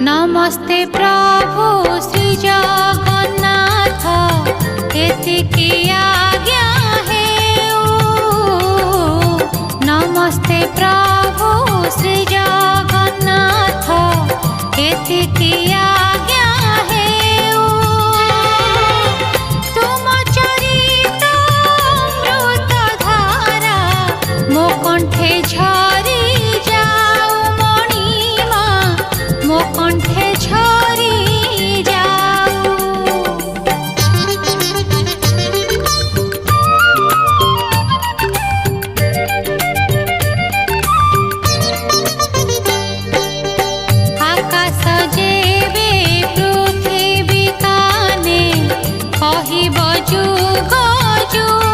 नमस्ते प्रभु श्री जगन्नाथ एतिकी आज्ञा हेउ। नमस्ते प्रभु श्री जगन्नाथ एतिकी आज्ञा हेउ। तुम चरित अमृत धारा मो कंठे झरी जाऊ मणिमा मो कंठे झरी जाऊ। आकाश जेबे पृथ्वी काने कहिब जुग जुग